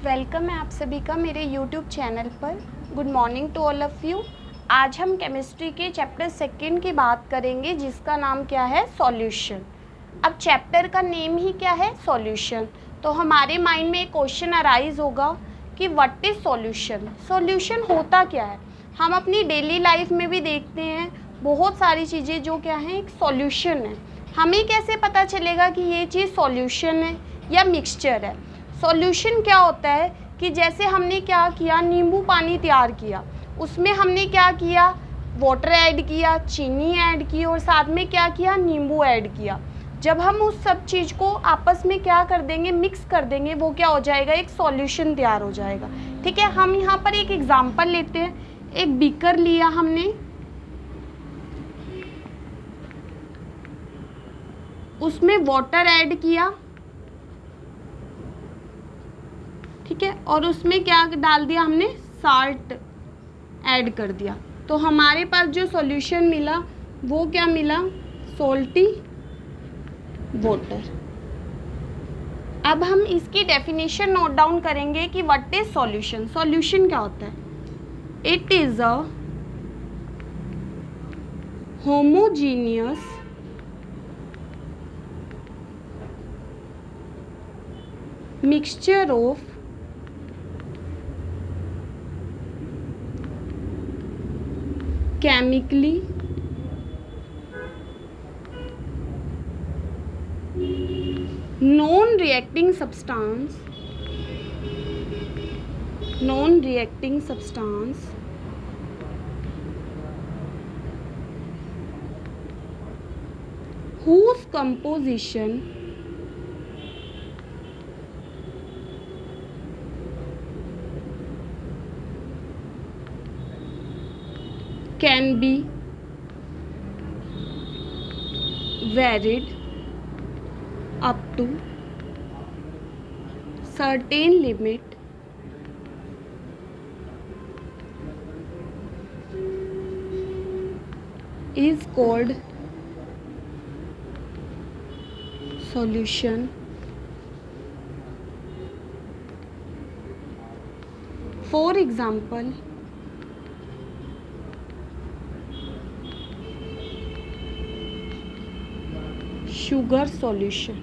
Welcome है आप सभी का मेरे YouTube चैनल पर। Good morning to all of you. आज हम केमिस्ट्री के चैप्टर सेकंड की बात करेंगे जिसका नाम क्या है, सॉल्यूशन। अब चैप्टर का नेम ही क्या है, सॉल्यूशन। तो हमारे माइंड में एक क्वेश्चन अराइज होगा कि व्हाट इज़ सॉल्यूशन। सॉल्यूशन होता क्या है। हम अपनी डेली लाइफ में भी देखते हैं बहुत सारी चीज़ें जो क्या हैं, एक सॉल्यूशन है। हमें कैसे पता चलेगा कि ये चीज़ सॉल्यूशन है या मिक्सचर है। सॉल्यूशन क्या होता है कि जैसे हमने क्या किया, नींबू पानी तैयार किया, उसमें हमने क्या किया, वाटर ऐड किया, चीनी ऐड की और साथ में क्या किया, नींबू ऐड किया। जब हम उस सब चीज़ को आपस में क्या कर देंगे, मिक्स कर देंगे, वो क्या हो जाएगा, एक सॉल्यूशन तैयार हो जाएगा। ठीक है, हम यहाँ पर एक एग्जांपल लेते हैं। एक बीकर लिया हमने, उसमें वाटर ऐड किया, ठीक है, और उसमें क्या डाल दिया हमने, साल्ट ऐड कर दिया। तो हमारे पास जो सॉल्यूशन मिला वो क्या मिला, सॉल्टी वाटर। अब हम इसकी डेफिनेशन नोट डाउन करेंगे कि व्हाट इज सॉल्यूशन। सॉल्यूशन क्या होता है, it is a homogeneous mixture of chemically non-reacting substance whose composition can be varied up to certain limit is called solution. For example, sugar solution.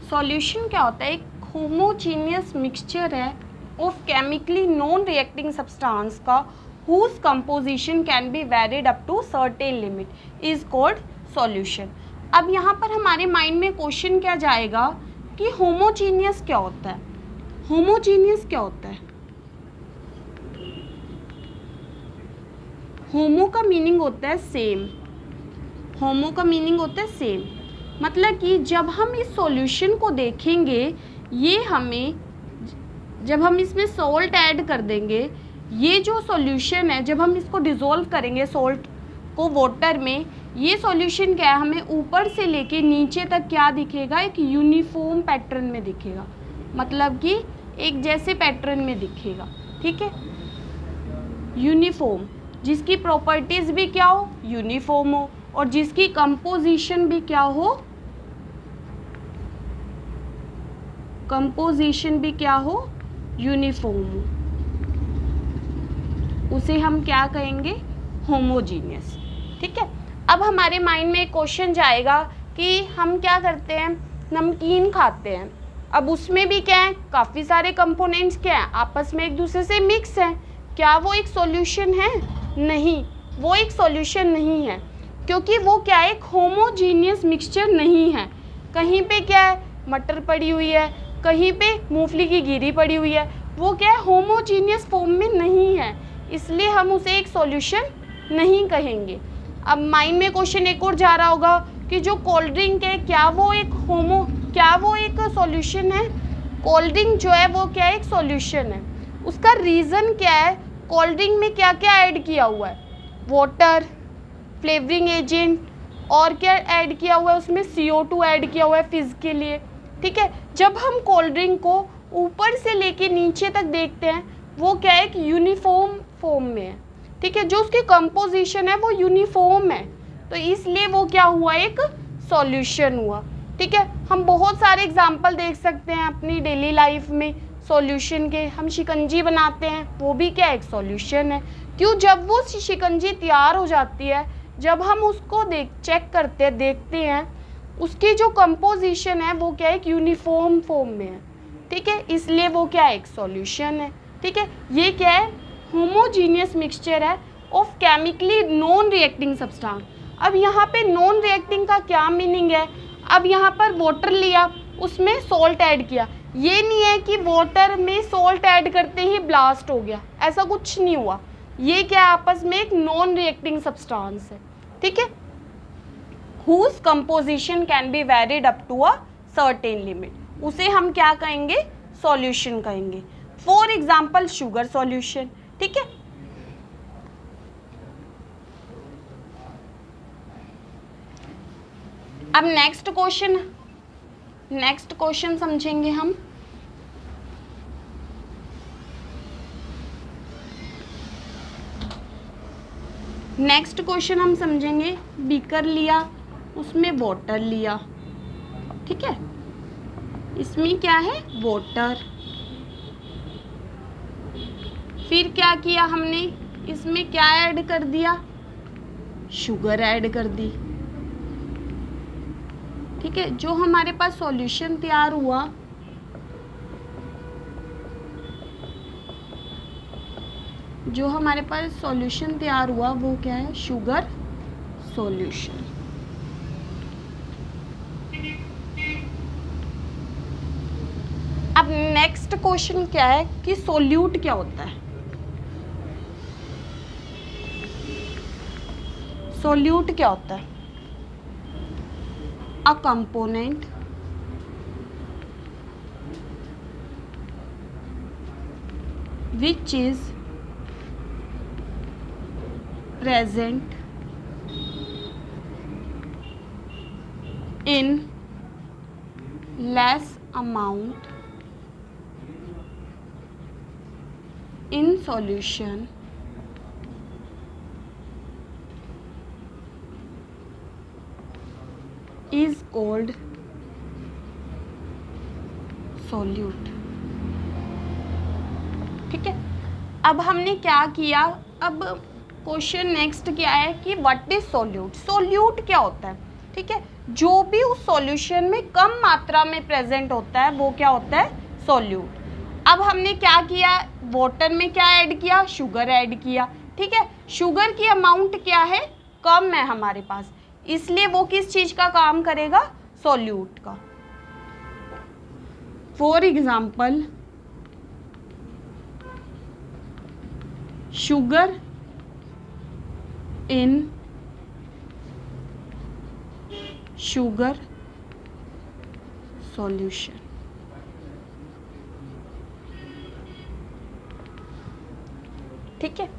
Solution क्या होता है, एक homogeneous mixture है of chemically non reacting substance का whose composition can be varied up to certain limit is called solution. अब यहाँ पर हमारे माइंड में क्वेश्चन क्या जाएगा कि होमोजीनियस क्या होता है। होमोजीनियस क्या होता है, होमो का मीनिंग होता है सेम। होमो का मीनिंग होता है सेम, मतलब कि जब हम इस सॉल्यूशन को देखेंगे, ये हमें, जब हम इसमें सॉल्ट ऐड कर देंगे, ये जो सॉल्यूशन है जब हम इसको डिज़ोल्व करेंगे सॉल्ट को वाटर में, ये सॉल्यूशन क्या है, हमें यूपर से लेके नीचे तक क्या दिखेगा, एक यूनिफॉर्म पैटर्न में दिखेगा, मतलब कि एक जैसे पैटर्न में दिखेगा। ठीक है, यूनिफॉर्म, जिसकी प्रॉपर्टीज भी क्या हो, यूनिफॉर्म हो, और जिसकी कंपोजिशन भी क्या हो, कंपोजिशन भी क्या हो, यूनिफॉर्म हो, उसे हम क्या कहेंगे, होमोजीनियस। ठीक है, अब हमारे माइंड में एक क्वेश्चन जाएगा कि हम क्या करते हैं, नमकीन खाते हैं, अब उसमें भी क्या है, काफ़ी सारे कंपोनेंट्स क्या हैं, आपस में एक दूसरे से मिक्स हैं, क्या वो एक सॉल्यूशन है, नहीं, वो एक सॉल्यूशन नहीं है, क्योंकि वो क्या है, एक होमोजीनियस मिक्सचर नहीं है। कहीं पे क्या है, मटर पड़ी हुई है, कहीं पे मूंगफली की गिरी पड़ी हुई है, वो क्या है, होमोजीनियस फॉर्म में नहीं है, इसलिए हम उसे एक सॉल्यूशन नहीं कहेंगे। अब माइंड में क्वेश्चन एक और जा रहा होगा कि जो कोल्ड ड्रिंक है, क्या वो एक सॉल्यूशन है। कोल्ड ड्रिंक जो है वो क्या है, एक सॉल्यूशन है। उसका रीज़न क्या है, कोल्ड ड्रिंक में क्या क्या ऐड किया हुआ है, वाटर, फ्लेवरिंग एजेंट, और क्या ऐड किया हुआ है, उसमें CO2 ऐड किया हुआ है फिज़ के लिए। ठीक है, जब हम कोल्ड ड्रिंक को ऊपर से लेके नीचे तक देखते हैं, वो क्या है, एक यूनिफॉर्म फॉर्म में है। ठीक है, जो उसकी कंपोजिशन है वो यूनिफॉर्म है, तो इसलिए वो क्या हुआ, एक सॉल्यूशन हुआ। ठीक है, हम बहुत सारे एग्जाम्पल देख सकते हैं अपनी डेली लाइफ में सॉल्यूशन के। हम शिकंजी बनाते हैं, वो भी क्या एक सॉल्यूशन है। क्यों? जब वो शिकंजी तैयार हो जाती है, जब हम उसको चेक करते हैं, देखते हैं, उसकी जो कंपोजिशन है वो क्या एक यूनिफॉर्म फॉर्म में है। ठीक है, इसलिए वो क्या एक सॉल्यूशन है। ठीक है, ये क्या है? होमोजीनियस मिक्सचर है of chemically non reacting substance. अब यहाँ पे नॉन रिएक्टिंग का क्या मीनिंग है? अब यहाँ पर वाटर लिया, उसमें सॉल्ट ऐड किया, ये नहीं है कि वाटर में सॉल्ट ऐड करते ही ब्लास्ट हो गया, ऐसा कुछ नहीं हुआ। ये क्या आपस में एक नॉन रिएक्टिंग सब्सटेंस है। ठीक है, whose composition can be varied up to a certain limit, उसे हम क्या कहेंगे? सॉल्यूशन कहेंगे। For example sugar solution. ठीक है, अब नेक्स्ट क्वेश्चन समझेंगे हम। नेक्स्ट क्वेश्चन हम समझेंगे, बीकर लिया, उसमें वाटर लिया। ठीक है, इसमें क्या है? वाटर। फिर क्या किया हमने? इसमें क्या ऐड कर दिया? शुगर ऐड कर दी। ठीक है, जो हमारे पास सॉल्यूशन तैयार हुआ, वो क्या है? Sugar solution. अब नेक्स्ट क्वेश्चन क्या है कि सोल्यूट क्या होता है? सोल्यूट क्या होता है? A component which is present in less amount in solution is called solute। ठीक है, अब हमने क्या किया? अब क्वेश्चन नेक्स्ट क्या है कि व्हाट इज सोल्यूट। सोल्यूट क्या होता है? ठीक है, जो भी उस सॉल्यूशन में कम मात्रा में प्रेजेंट होता है वो क्या होता है? सोल्यूट। अब हमने क्या किया? वाटर में क्या ऐड किया? शुगर ऐड किया। ठीक है, शुगर की अमाउंट क्या है? कम है हमारे पास, इसलिए वो किस चीज का काम करेगा? सॉल्यूट का। For example sugar in sugar solution. ठीक है,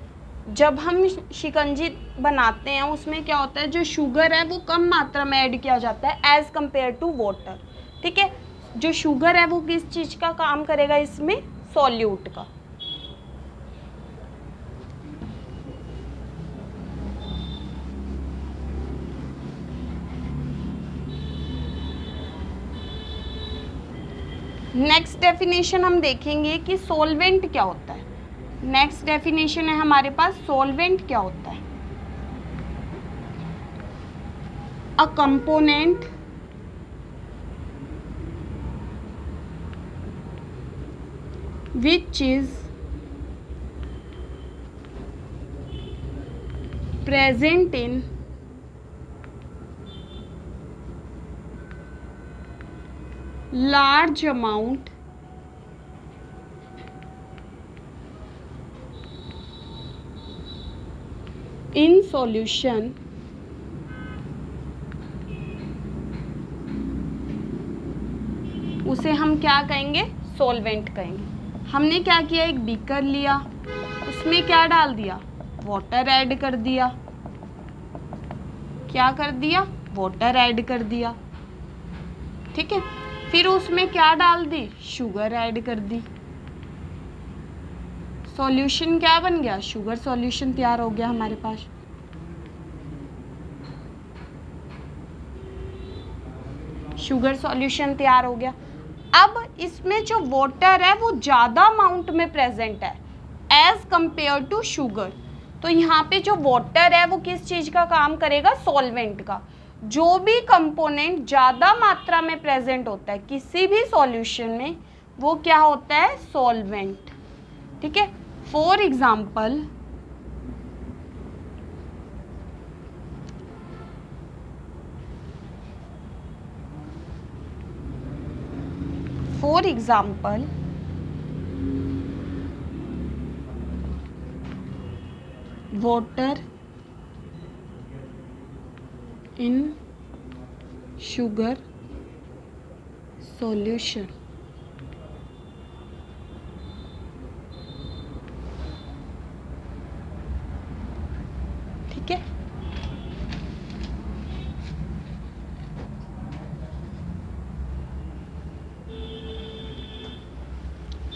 जब हम शिकंजी बनाते हैं उसमें क्या होता है? जो शुगर है वो कम मात्रा में ऐड किया जाता है एज कंपेयर टू वाटर। ठीक है, जो शुगर है वो किस चीज का काम करेगा इसमें? सॉल्यूट का। नेक्स्ट डेफिनेशन हम देखेंगे कि सॉल्वेंट क्या होता है। नेक्स्ट डेफिनेशन है हमारे पास, सॉल्वेंट क्या होता है? A component which is present in large amount in solution उसे हम क्या कहेंगे? सॉल्वेंट कहेंगे। हमने क्या किया? एक बीकर लिया, उसमें क्या डाल दिया? वाटर ऐड कर दिया। क्या कर दिया? वाटर ऐड कर दिया। ठीक है, फिर उसमें क्या डाल दी? शुगर ऐड कर दी। सॉल्यूशन क्या बन गया? शुगर सॉल्यूशन तैयार हो गया हमारे पास। शुगर सॉल्यूशन तैयार हो गया। अब इसमें जो वाटर है वो ज़्यादा अमाउंट में प्रेजेंट है एज कंपेयर टू शुगर। तो यहाँ पे जो वाटर है वो किस चीज़ का काम करेगा, सॉल्वेंट का। जो भी कंपोनेंट ज़्यादा मात्रा में प्रेजेंट होता है किसी भी सॉल्यूशन में वो क्या होता है, सॉल्वेंट। ठीक है, for example water in sugar solution। ठीक है,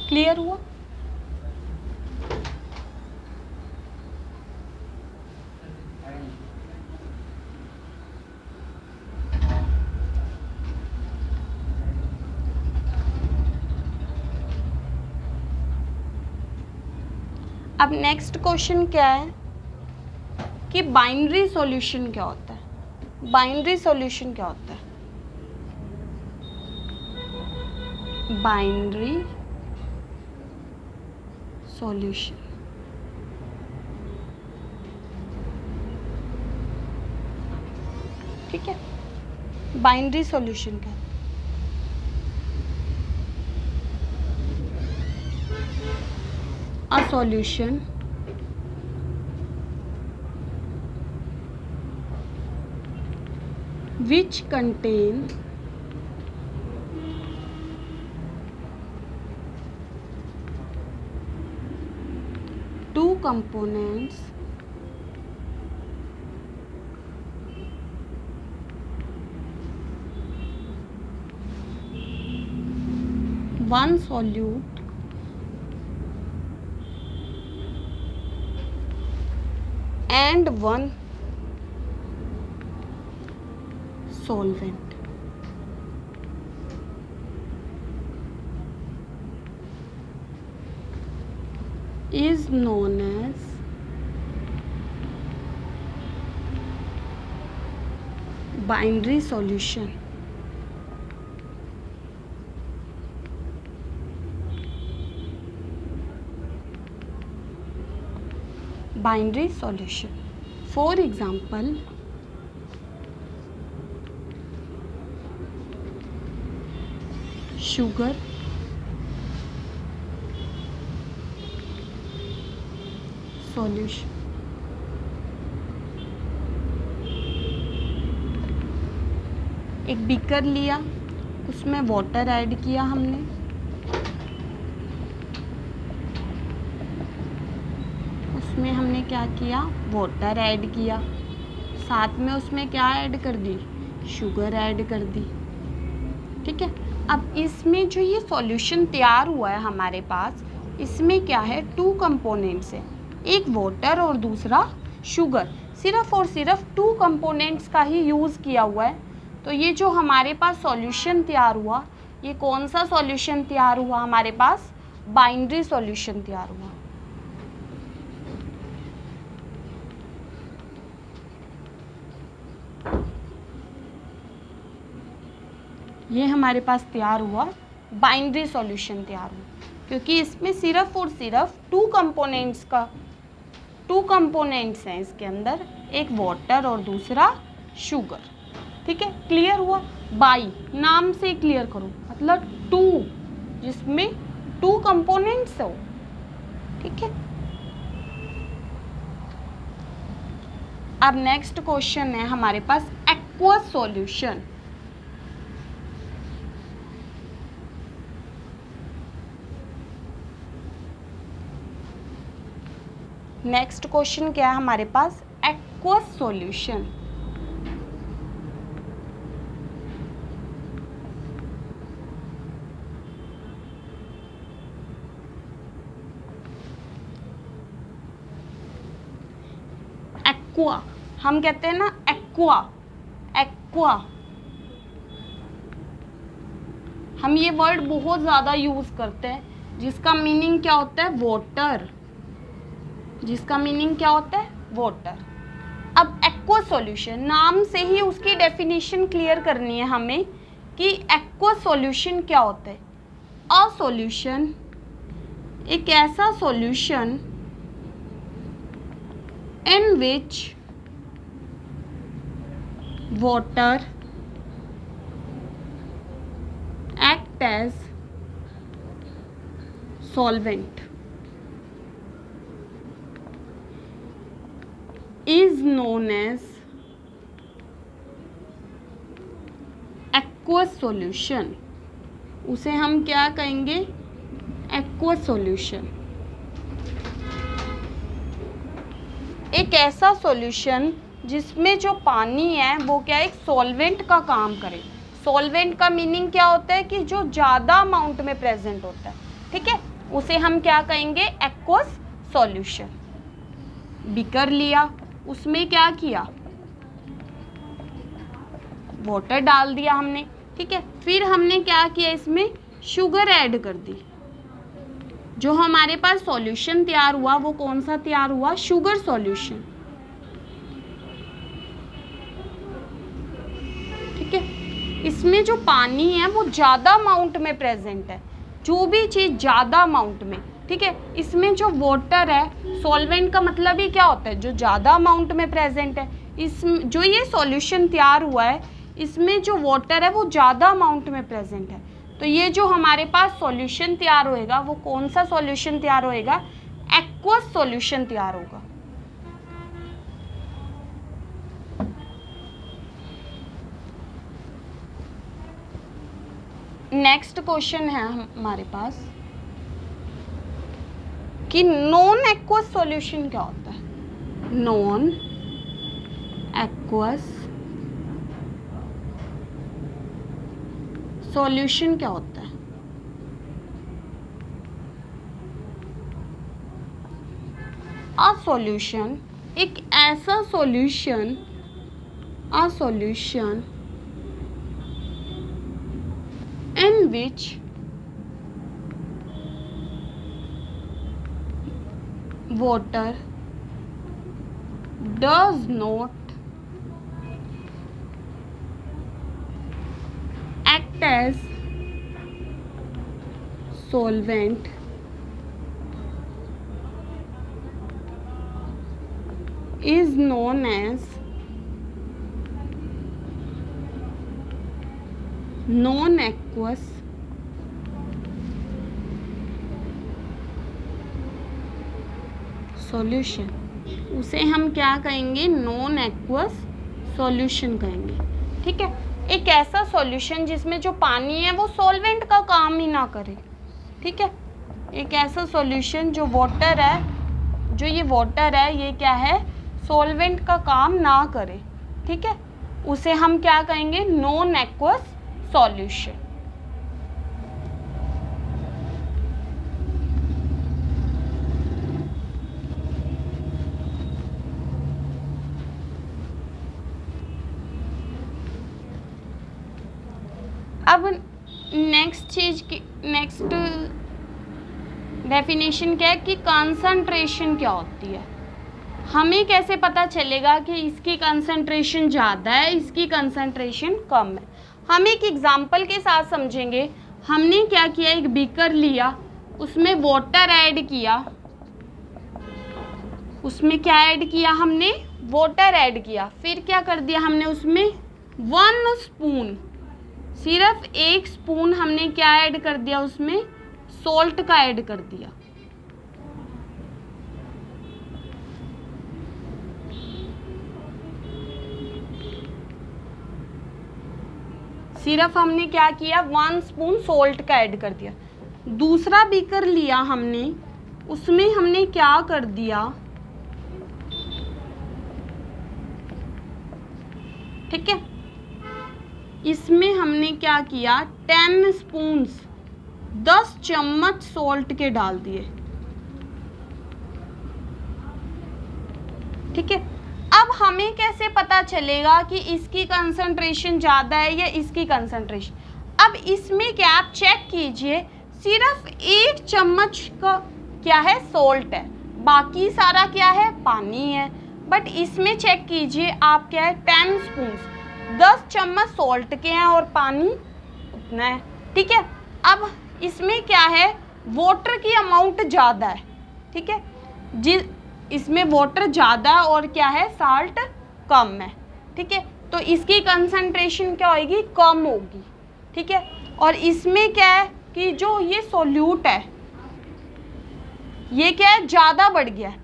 क्लियर हुआ? अब नेक्स्ट क्वेश्चन क्या है कि बाइनरी सॉल्यूशन क्या होता है। बाइनरी सॉल्यूशन क्या होता है? बाइनरी सॉल्यूशन ठीक है, बाइनरी सॉल्यूशन क्या है? A solution which contain two components one solute and one solvent is known as binary solution। Binary solution, for example sugar solution। एक बीकर लिया, उसमें वाटर ऐड किया हमने, उसमें हमने क्या किया, वाटर ऐड किया, साथ में उसमें क्या ऐड कर दी, शुगर ऐड कर दी। ठीक है, अब इसमें जो ये सॉल्यूशन तैयार हुआ है हमारे पास, इसमें क्या है, टू कंपोनेंट्स है, एक वाटर और दूसरा शुगर। सिर्फ और सिर्फ टू कंपोनेंट्स का ही यूज़ किया हुआ है। तो ये जो हमारे पास सॉल्यूशन तैयार हुआ, ये कौन सा सॉल्यूशन तैयार हुआ हमारे पास, बाइनरी सॉल्यूशन तैयार हुआ। ये हमारे पास तैयार हुआ, बाइनरी सॉल्यूशन तैयार हुआ, क्योंकि इसमें सिर्फ और सिर्फ टू कंपोनेंट्स हैं इसके अंदर, एक वाटर और दूसरा शुगर। ठीक है, क्लियर हुआ? बाई नाम से क्लियर करो, मतलब टू, जिसमें टू कंपोनेंट्स हो। ठीक है, अब नेक्स्ट क्वेश्चन है हमारे पास एक्वस सॉल्यूशन। नेक्स्ट क्वेश्चन क्या है हमारे पास, एक्वस सॉल्यूशन। एक्वा, हम कहते हैं ना एक्वा, एक्वा हम ये वर्ड बहुत ज़्यादा यूज़ करते हैं जिसका मीनिंग क्या होता है, वाटर, जिसका मीनिंग क्या होता है, वाटर। अब एक्वा सॉल्यूशन, नाम से ही उसकी डेफिनेशन क्लियर करनी है हमें कि एक्वा सॉल्यूशन क्या होता है। अ सॉल्यूशन, एक ऐसा solution in which water act as solvent is known as aqueous solution। उसे हम क्या कहेंगे, aqueous solution। एक ऐसा सॉल्यूशन जिसमें जो पानी है वो क्या, एक सॉल्वेंट का काम करे। सॉल्वेंट का मीनिंग क्या होता है कि जो ज़्यादा अमाउंट में प्रेजेंट होता है, ठीक है, उसे हम क्या कहेंगे, एक्वस सॉल्यूशन। बीकर लिया, उसमें क्या किया, वाटर डाल दिया हमने, ठीक है, फिर हमने क्या किया, इसमें शुगर ऐड कर दी। जो हमारे पास सॉल्यूशन तैयार हुआ वो कौन सा तैयार हुआ, शुगर सॉल्यूशन, ठीक है। इसमें जो पानी है वो ज़्यादा अमाउंट में प्रेजेंट है, जो भी चीज़ ज़्यादा अमाउंट में, ठीक है। इसमें जो वाटर है, सॉल्वेंट का मतलब ही क्या होता है, जो ज़्यादा अमाउंट में प्रेजेंट है। इसमें जो ये सॉल्यूशन तैयार हुआ है, इसमें जो वाटर है वो ज़्यादा अमाउंट में प्रेजेंट है। तो ये जो हमारे पास सॉल्यूशन तैयार होएगा वो कौन सा सॉल्यूशन तैयार होएगा, एक्वस सॉल्यूशन तैयार होगा। नेक्स्ट क्वेश्चन है हमारे पास कि नॉन एक्वस सॉल्यूशन क्या होता है। नॉन एक्वस सॉल्यूशन क्या होता है। अ सॉल्यूशन, एक ऐसा solution, a solution in which water does not act as solvent is known as non aqueous solution. उसे हम क्या कहेंगे, नॉन एक्वस सॉल्यूशन कहेंगे, ठीक है। एक ऐसा सॉल्यूशन जिसमें जो पानी है वो सॉल्वेंट का काम ही ना करे, ठीक है। एक ऐसा सॉल्यूशन जो वाटर है, जो ये वाटर है ये क्या है, सॉल्वेंट का काम ना करे, ठीक है, उसे हम क्या कहेंगे, नॉन एक्वस सॉल्यूशन। अब नेक्स्ट चीज की, नेक्स्ट डेफिनेशन क्या है कि कंसंट्रेशन क्या होती है। हमें कैसे पता चलेगा कि इसकी कंसंट्रेशन ज़्यादा है, इसकी कंसंट्रेशन कम है। हम एक एग्जाम्पल के साथ समझेंगे। हमने क्या किया, एक बीकर लिया, उसमें वाटर ऐड किया, उसमें क्या ऐड किया हमने, वाटर ऐड किया, फिर क्या कर दिया हमने, उसमें 1 स्पून, सिर्फ 1 स्पून हमने क्या ऐड कर दिया, उसमें सॉल्ट का ऐड कर दिया। सिर्फ हमने क्या किया, 1 स्पून सॉल्ट का ऐड कर दिया। दूसरा बीकर लिया हमने, उसमें हमने क्या कर दिया, ठीक है, इसमें हमने क्या किया, 10 स्पून्स, 10 चम्मच सॉल्ट के डाल दिए, ठीक है। अब हमें कैसे पता चलेगा कि इसकी कंसंट्रेशन ज़्यादा है या इसकी कंसंट्रेशन। अब इसमें क्या आप चेक कीजिए, सिर्फ 1 चम्मच का क्या है सॉल्ट है, बाकी सारा क्या है पानी है। बट इसमें चेक कीजिए आप क्या है 10 स्पून, 10 चम्मच सॉल्ट के हैं और पानी उतना है। ठीक है, अब इसमें क्या है वाटर की अमाउंट ज़्यादा है। ठीक है, इसमें वाटर ज़्यादा है और क्या है साल्ट कम है। ठीक है, तो इसकी कंसंट्रेशन क्या होगी, कम होगी। ठीक है, और इसमें क्या है कि जो ये सोल्यूट है ये क्या है ज़्यादा बढ़ गया है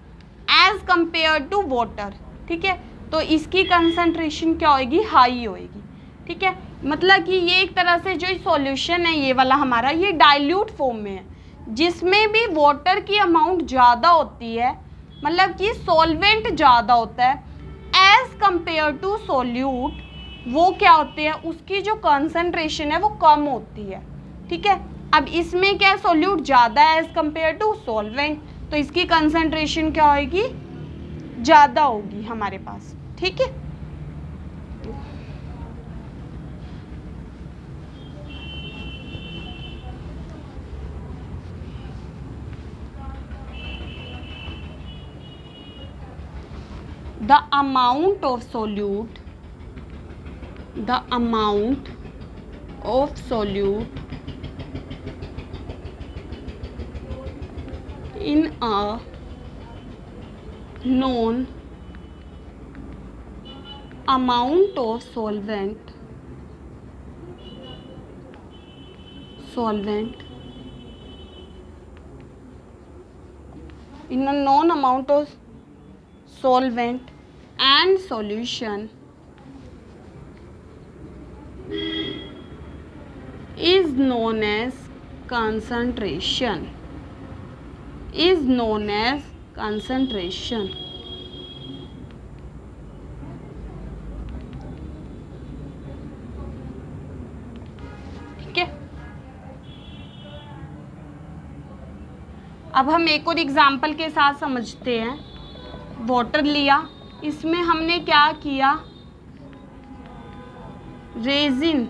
एज कंपेयर टू वाटर। ठीक है, तो इसकी कंसंट्रेशन क्या होगी, हाई होएगी। ठीक है, मतलब कि ये एक तरह से जो सॉल्यूशन है ये वाला हमारा ये डाइल्यूट फॉर्म में है, जिसमें भी वाटर की अमाउंट ज़्यादा होती है, मतलब कि सॉल्वेंट ज़्यादा होता है एज कंपेयर टू सोल्यूट, वो क्या होते हैं उसकी जो कंसंट्रेशन है वो कम होती है। ठीक है, अब इसमें क्या सोल्यूट ज़्यादा है एज कंपेयर टू सॉल्वेंट, तो इसकी कंसंट्रेशन क्या होगी, ज़्यादा होगी हमारे पास। ठीक है, the amount of solute in a known amount of solvent in a known amount of solvent and solution is known as concentration. ठीक है, अब हम एक और एग्जाम्पल के साथ समझते हैं। वाटर लिया, इसमें हमने क्या किया, रेजिन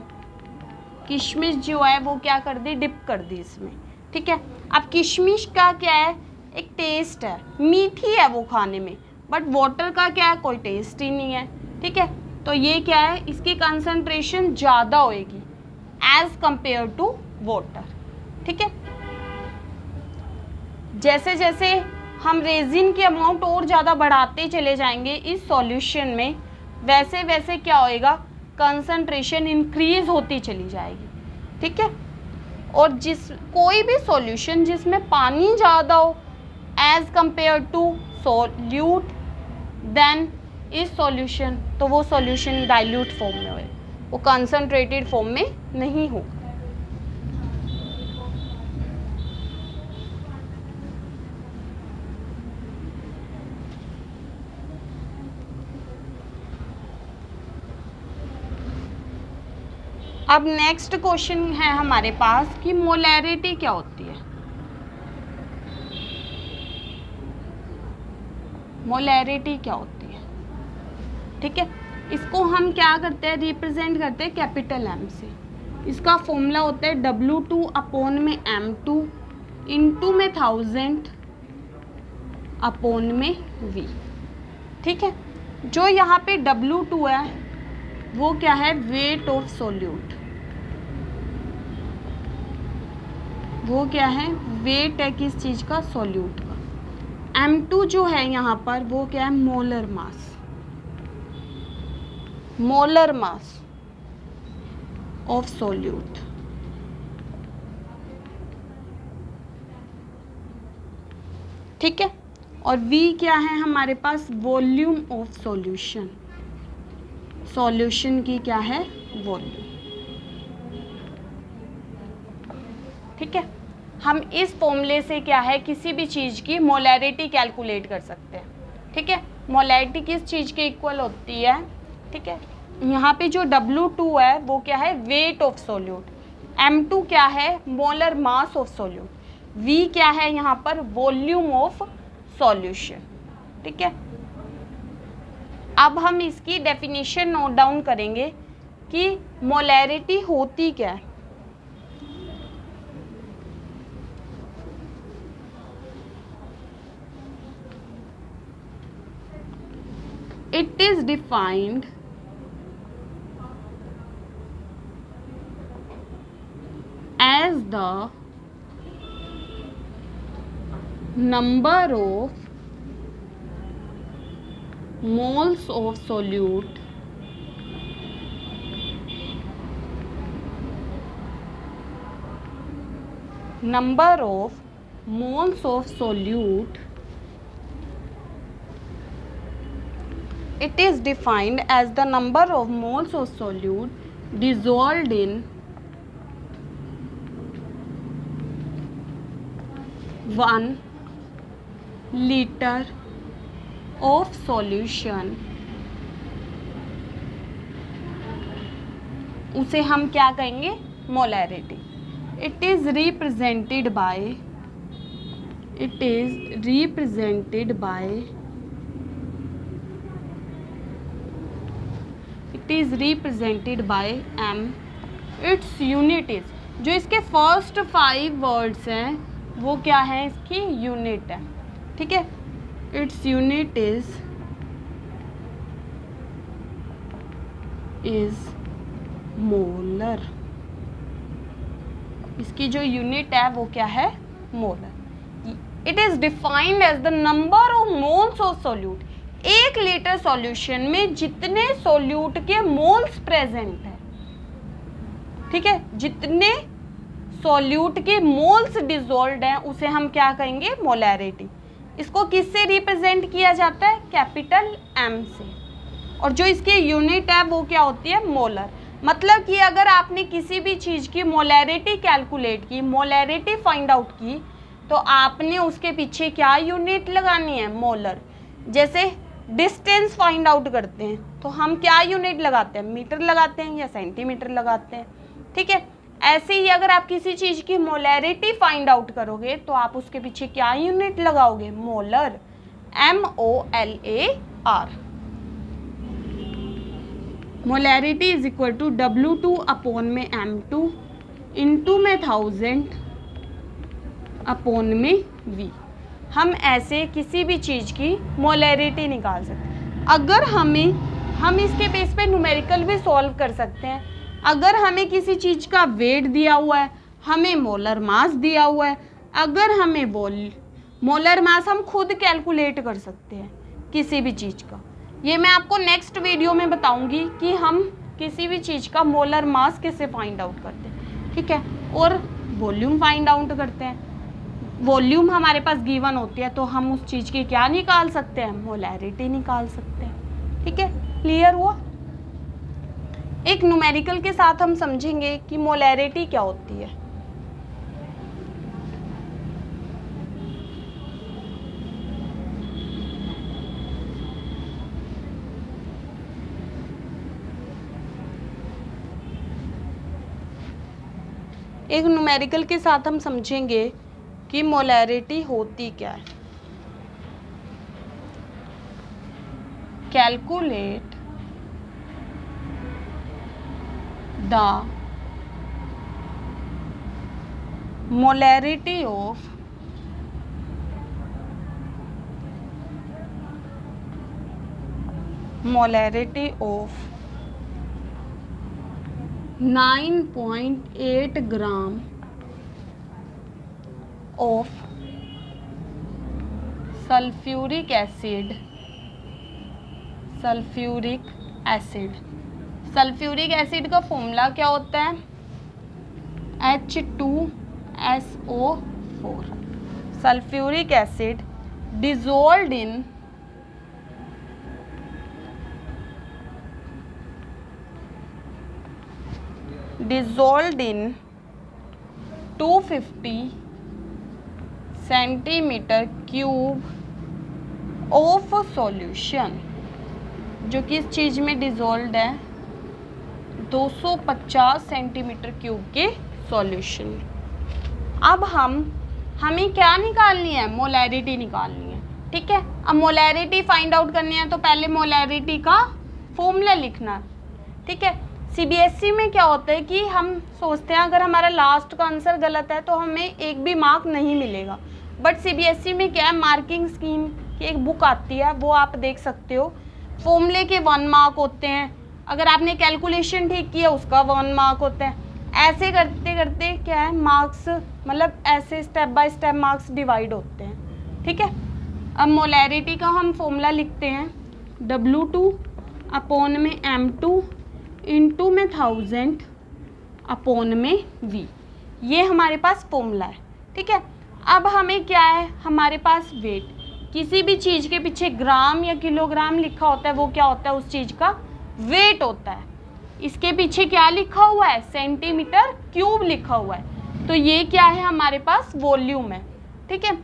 किशमिश जो है वो क्या कर दी, डिप कर दी इसमें। ठीक है, अब किशमिश का क्या है एक टेस्ट है, मीठी है वो खाने में, बट वाटर का क्या है कोई टेस्ट ही नहीं है। ठीक है, तो ये क्या है इसकी कंसंट्रेशन ज़्यादा होएगी एज कंपेयर टू वाटर। ठीक है, जैसे जैसे हम रेजिन की अमाउंट और ज़्यादा बढ़ाते चले जाएंगे इस सॉल्यूशन में, वैसे वैसे क्या होएगा कंसंट्रेशन इंक्रीज होती चली जाएगी। ठीक है, और कोई भी सॉल्यूशन जिसमें पानी ज़्यादा हो as compare to solute than इस सॉल्यूशन, तो वो सॉल्यूशन डाइल्यूट फॉर्म में होए, वो कंसंट्रेटेड फॉर्म में नहीं हो। अब नेक्स्ट क्वेश्चन है हमारे पास कि मोलैरिटी क्या होती है। मोलैरिटी क्या होती है, ठीक है, इसको हम क्या करते हैं रिप्रेजेंट करते हैं कैपिटल M से। इसका फॉर्मूला होता है W2 अपॉन में M2 इंटू में 1000 अपॉन में V। ठीक है, जो यहाँ पे W2 है वो क्या है वेट ऑफ सोल्यूट, वो क्या है वेट है किस चीज़ का, सोल्यूट का। M2 जो है यहाँ पर वो क्या है मोलर मास ऑफ सोल्यूट। ठीक है, और V क्या है हमारे पास वॉल्यूम ऑफ सॉल्यूशन, सॉल्यूशन की क्या है वॉल्यूम। ठीक है, हम इस फॉर्मूले से क्या है किसी भी चीज़ की मोलैरिटी कैलकुलेट कर सकते हैं। ठीक है, मोलैरिटी किस चीज़ के इक्वल होती है। ठीक है, यहाँ पे जो W2 है वो क्या है वेट ऑफ सोल्यूट, M2 क्या है molar mass of solute, V क्या है यहाँ पर वॉल्यूम ऑफ सॉल्यूशन। ठीक है, अब हम इसकी डेफिनेशन नोट डाउन करेंगे कि मोलैरिटी होती क्या है। It is defined as the number of moles of solute it is defined as the number of moles of solute dissolved in 1 liter of solution, उसे हम क्या कहेंगे, molarity. It is represented bye m. Its unit is, जो इसके first 5 words हैं वो क्या है, इसकी यूनिट है. ठीक है, इट्स यूनिट इज मोलर. इसकी जो यूनिट है वो क्या है, molar. It is defined as the number of moles of solute. 1 litre solution में जितने सोल्यूट के मोल्स प्रेजेंट है, ठीक है, जितने सॉल्यूट के मोल्स डिसॉल्व्ड हैं उसे हम क्या कहेंगे, मोलैरिटी. इसको किससे रिप्रेजेंट किया जाता है, कैपिटल M से. और जो इसकी यूनिट है वो क्या होती है, मोलर. मतलब कि अगर आपने किसी भी चीज़ की मोलैरिटी कैलकुलेट की, मोलैरिटी फाइंड आउट की, तो आपने उसके पीछे क्या यूनिट लगानी है, मोलर. जैसे डिस्टेंस फाइंड आउट करते हैं तो हम क्या यूनिट लगाते हैं, मीटर लगाते हैं या सेंटीमीटर लगाते हैं. ठीक है, ऐसे ही अगर आप किसी चीज़ की मोलैरिटी फाइंड आउट करोगे तो आप उसके पीछे क्या यूनिट लगाओगे, molar. MOLAR. Molarity is equal to W2 upon में M2 इंटू में 1000 अपॉन में V. हम ऐसे किसी भी चीज़ की मोलैरिटी निकाल सकते हैं. अगर हम इसके बेस पे न्यूमेरिकल भी सॉल्व कर सकते हैं. अगर हमें किसी चीज़ का वेट दिया हुआ है, हमें मोलर मास दिया हुआ है, अगर हमें मोलर मास हम खुद कैलकुलेट कर सकते हैं किसी भी चीज़ का. ये मैं आपको नेक्स्ट वीडियो में बताऊंगी कि हम किसी भी चीज़ का मोलर मास कैसे फाइंड आउट करते हैं. ठीक है, और वॉल्यूम फाइंड आउट करते हैं. वॉल्यूम हमारे पास गिवन होती है तो हम उस चीज़ की क्या निकाल सकते हैं, मोलैरिटी निकाल सकते हैं. ठीक है, क्लियर हुआ. एक न्यूमेरिकल के साथ हम समझेंगे कि मोलैरिटी क्या होती है. एक न्यूमेरिकल के साथ हम समझेंगे कि मोलैरिटी होती क्या है. Calculate the molarity of molarity of 9.8 gram of sulfuric acid. Sulphuric acid का फॉर्मूला क्या होता है? H2SO4. Sulphuric acid dissolved in 250 centimetre cube of solution. जो कि इस चीज़ में डिज़ोल्व है 250 सेंटीमीटर क्यूब के सॉल्यूशन. अब हमें क्या निकालनी है? मोलैरिटी निकालनी है. ठीक है, अब मोलैरिटी फाइंड आउट करनी है तो पहले मोलैरिटी का फॉर्मूला लिखना. ठीक है, सीबीएसई में क्या होता है कि हम सोचते हैं अगर हमारा लास्ट का आंसर गलत है तो हमें एक भी मार्क नहीं मिलेगा. बट सीबीएसई में क्या है, मार्किंग स्कीम की एक बुक आती है, वो आप देख सकते हो. फॉर्मूले के 1 मार्क होते हैं, अगर आपने कैलकुलेशन ठीक किया उसका 1 मार्क होता है। ऐसे करते करते क्या है, मार्क्स मतलब ऐसे step by step marks divide होते हैं, ठीक है। अब मोलैरिटी का हम फॉर्मूला लिखते हैं, W2 अपॉन में M2 इंटू में 1000 अपॉन में V, ये हमारे पास फॉर्मूला है, ठीक है। अब हमें क्या है, हमारे पास वेट, किसी भी चीज़ के पीछे ग्राम या किलोग्राम लिखा होता है वो क्या होता है, उस चीज़ का वेट होता है। इसके पीछे क्या लिखा हुआ है, सेंटीमीटर क्यूब लिखा हुआ है, तो ये क्या है, हमारे पास वॉल्यूम है, ठीक है।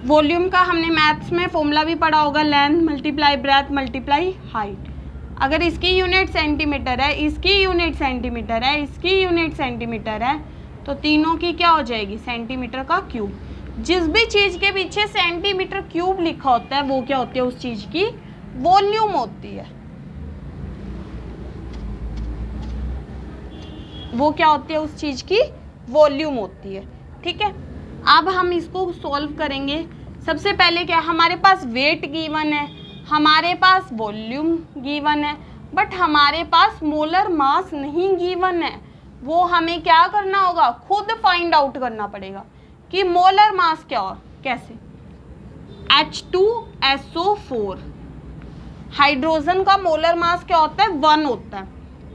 वॉल्यूम का हमने मैथ्स में फॉर्मूला भी पढ़ा होगा, length multiply breath multiply height. अगर इसकी यूनिट सेंटीमीटर है, इसकी यूनिट सेंटीमीटर है, इसकी यूनिट सेंटीमीटर है, तो तीनों की क्या हो जाएगी, सेंटीमीटर का क्यूब। जिस भी चीज़ के पीछे सेंटीमीटर क्यूब लिखा होता है वो क्या होती है, उस चीज़ की वॉल्यूम होती है, वो क्या होती है, उस चीज़ की वॉल्यूम होती है, ठीक है। अब हम इसको सॉल्व करेंगे। सबसे पहले क्या, हमारे पास वेट गिवन है, हमारे पास वॉल्यूम गिवन है, बट हमारे पास मोलर मास नहीं गिवन है। वो हमें क्या करना होगा, खुद फाइंड आउट करना पड़ेगा कि मोलर मास क्या हो, कैसे। H2SO4 हाइड्रोजन का मोलर मास क्या होता है, 1 होता है,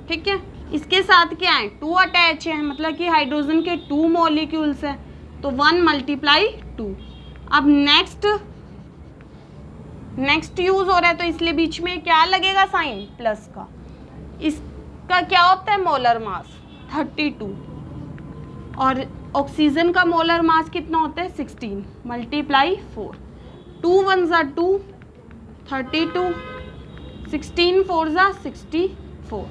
ठीक है। इसके साथ क्या है, 2 अटैच है, मतलब कि हाइड्रोजन के 2 मॉलिक्यूल्स है, तो 1 मल्टीप्लाई 2। अब नेक्स्ट यूज हो रहा है, तो इसलिए बीच में क्या लगेगा, साइन प्लस का। इसका क्या होता है, मोलर मास 32, और ऑक्सीजन का मोलर मास कितना होता है, 16 मल्टीप्लाई 4। 2 1 ज़ा 2, 32, 16 4 ज़ा 64।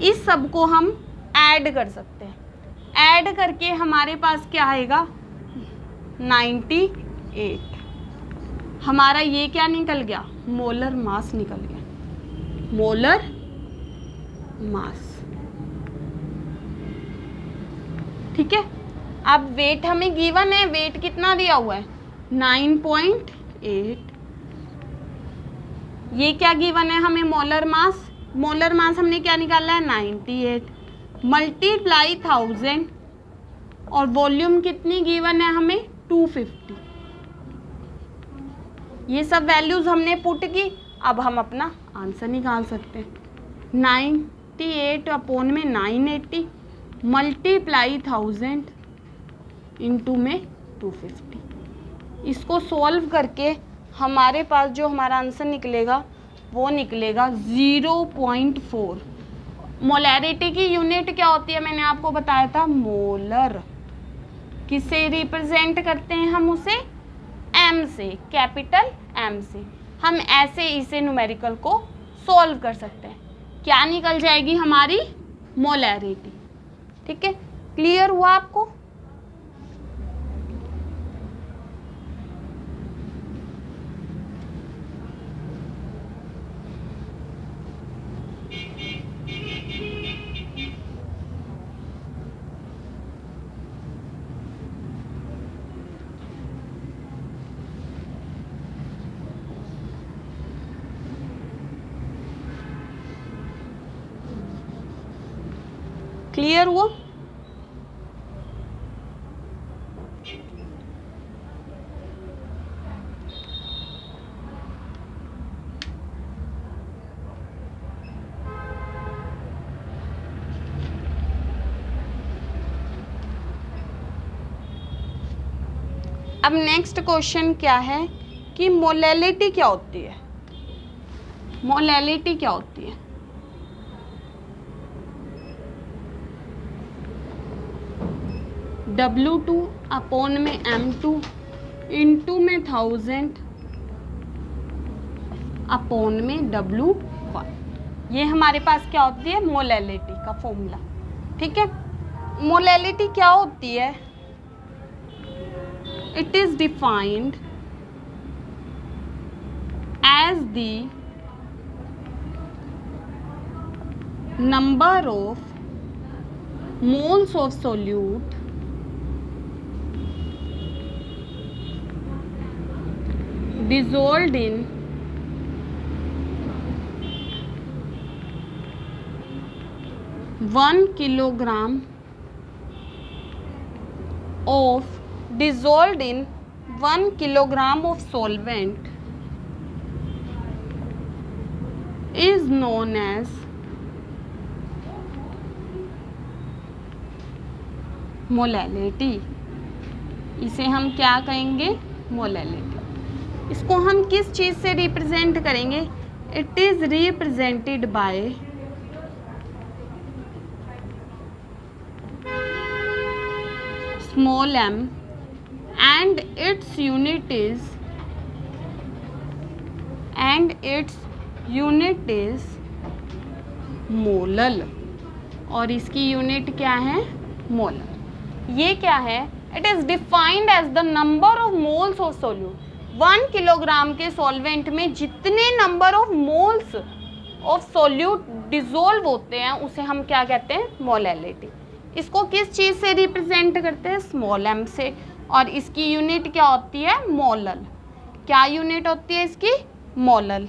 इस सब को हम ऐड कर सकते हैं, ऐड करके हमारे पास क्या आएगा, 98। हमारा ये क्या निकल गया, मोलर मास निकल गया, मोलर मास, ठीक है। अब वेट हमें गिवन है, वेट कितना दिया हुआ है, 9.8। ये क्या गिवन है हमें, मोलर मास, मोलर मास हमने क्या निकाला है, 98 मल्टीप्लाई 1000, और वॉल्यूम कितनी गिवन है हमें, 250। ये सब वैल्यूज हमने पुट की, अब हम अपना आंसर निकाल सकते हैं। 98 अपॉन में 980 मल्टीप्लाई 1000 इंटू में 250। इसको सॉल्व करके हमारे पास जो हमारा आंसर निकलेगा वो निकलेगा 0.4। मोलैरिटी की यूनिट क्या होती है, मैंने आपको बताया था, मोलर। किससे रिप्रेजेंट करते हैं हम उसे, M से, कैपिटल M से। हम ऐसे इसे न्यूमेरिकल को सॉल्व कर सकते हैं, क्या निकल जाएगी हमारी मोलैरिटी, ठीक है। क्लियर हुआ आपको? क्लियर हुआ? अब नेक्स्ट क्वेश्चन क्या है कि मोलैलिटी क्या होती है, मोलैलिटी क्या होती है। W2 अपॉन में M2 इंटू में 1000 अपॉन में W1, ये हमारे पास क्या होती है, मोलैलिटी का फॉर्मूला, ठीक है। मोलैलिटी क्या होती है, it is defined as the number of moles of solute dissolved in 1 kilogram of dissolved in 1 kilogram of solvent is known as molality. इसे हम क्या कहेंगे? मोलैलिटी। इसको हम किस चीज़ से रिप्रेजेंट करेंगे? It is represented by small m and its unit is molal, और इसकी यूनिट क्या है? मोलर। ये क्या है? It is defined as the number of moles of solute. 1 kilogram के सॉल्वेंट में जितने number of moles of solute dissolve होते हैं उसे हम क्या कहते हैं? मोलैलिटी। इसको किस चीज़ से रिप्रेजेंट करते हैं? स्मॉल m से, और इसकी यूनिट क्या होती है? मोलल। क्या यूनिट होती है इसकी? मोलल।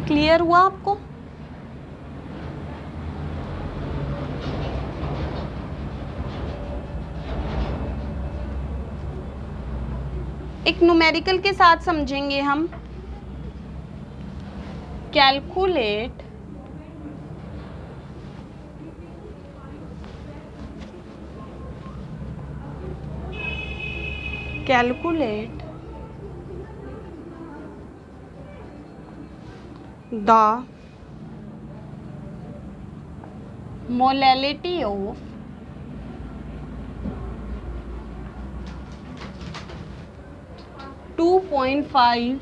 क्लियर हुआ आपको? एक न्यूमेरिकल के साथ समझेंगे हम। Calculate the molality of (2.5)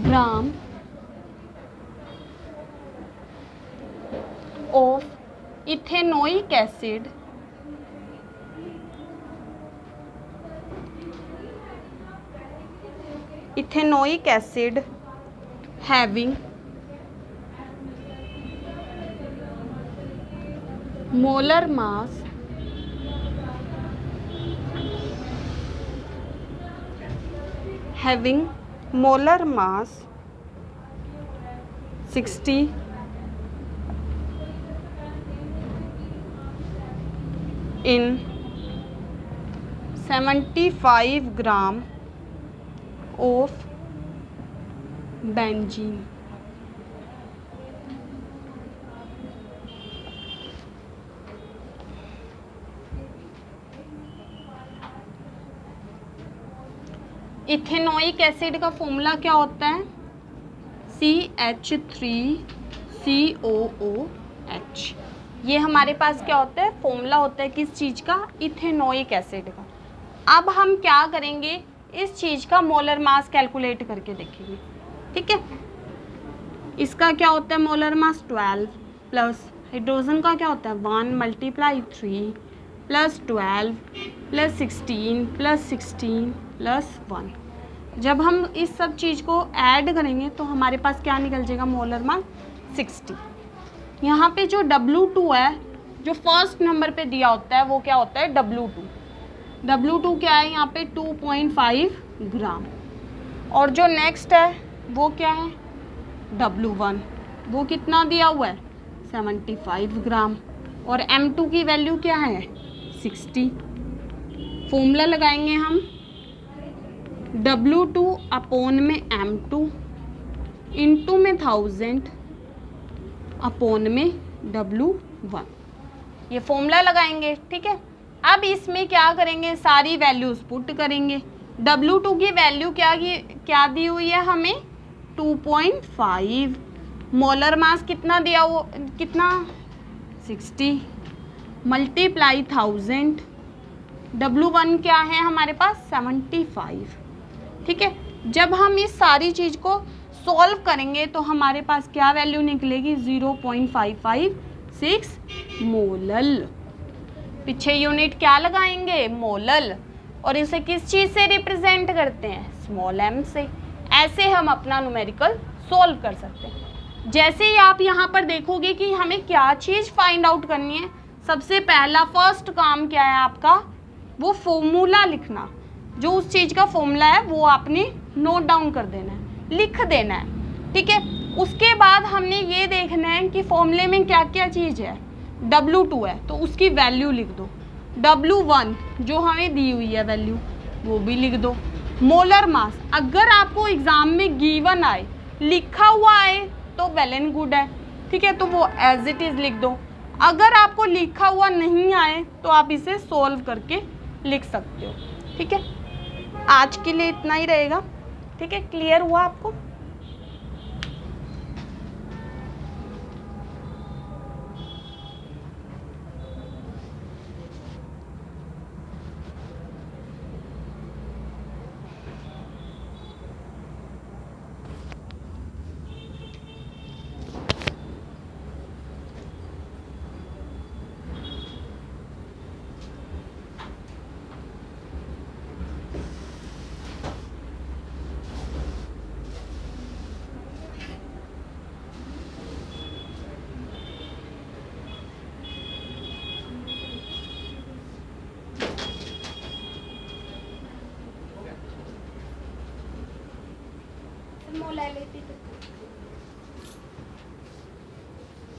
gram of ethanoic acid having molar mass 60 in 75 gram of benzene। Ethanoic acid का फॉर्मूला क्या होता है? CH3COOH। ये हमारे पास क्या होता है? फॉर्मूला होता है किस चीज़ का? इथेनोइक एसिड का। अब हम क्या करेंगे? इस चीज़ का मोलर मास कैलकुलेट करके देखेंगे। ठीक है, इसका क्या होता है? मोलर मास 12 प्लस हाइड्रोजन का क्या होता है? 1 × 3 प्लस 12 प्लस 16 प्लस 16 प्लस 1। जब हम इस सब चीज़ को ऐड करेंगे तो हमारे पास क्या निकल जाएगा? Molar mass 60। यहाँ पे जो W2 है, जो फर्स्ट नंबर पे दिया होता है वो क्या होता है? W2 क्या है यहाँ पे? 2.5 ग्राम। और जो नेक्स्ट है वो क्या है? W1, वो कितना दिया हुआ है? 75 ग्राम। और M2 की वैल्यू क्या है? 60। फॉर्मूला लगाएंगे हम W2 अपॉन में M2 इंटू में 1000 अपॉन में W1, ये फॉर्मूला लगाएंगे। ठीक है, अब इसमें क्या करेंगे? सारी वैल्यूज पुट करेंगे। W2 की वैल्यू क्या दी हुई है हमें? 2.5। मोलर मास कितना दिया हुआ? कितना? 60 मल्टीप्लाई 1000। W1 क्या है हमारे पास? 75। ठीक है, जब हम इस सारी चीज़ को सॉल्व करेंगे तो हमारे पास क्या वैल्यू निकलेगी? 0.556 मोलल। पीछे यूनिट क्या लगाएंगे? मोलल। और इसे किस चीज़ से रिप्रेजेंट करते हैं? स्मॉल m से। ऐसे हम अपना न्यूमेरिकल सॉल्व कर सकते हैं। जैसे ही आप यहाँ पर देखोगे कि हमें क्या चीज़ फाइंड आउट करनी है, सबसे पहला फर्स्ट काम क्या है आपका, वो फॉर्मूला लिखना। जो उस चीज़ का फॉर्मूला है वो आपने नोट डाउन कर देना है, लिख देना है, ठीक है। उसके बाद हमने ये देखना है कि फॉर्मूले में क्या क्या चीज़ है। W2 है तो उसकी वैल्यू लिख दो, W1 जो हमें दी हुई है वैल्यू वो भी लिख दो। मोलर मास अगर आपको एग्जाम में गिवन आए, लिखा हुआ आए तो वेल एंड गुड है, ठीक है, तो वो एज इट इज़ लिख दो। अगर आपको लिखा हुआ नहीं आए तो आप इसे सोल्व करके लिख सकते हो, ठीक है। आज के लिए इतना ही रहेगा, ठीक है। क्लियर हुआ आपको? मोला लेती तो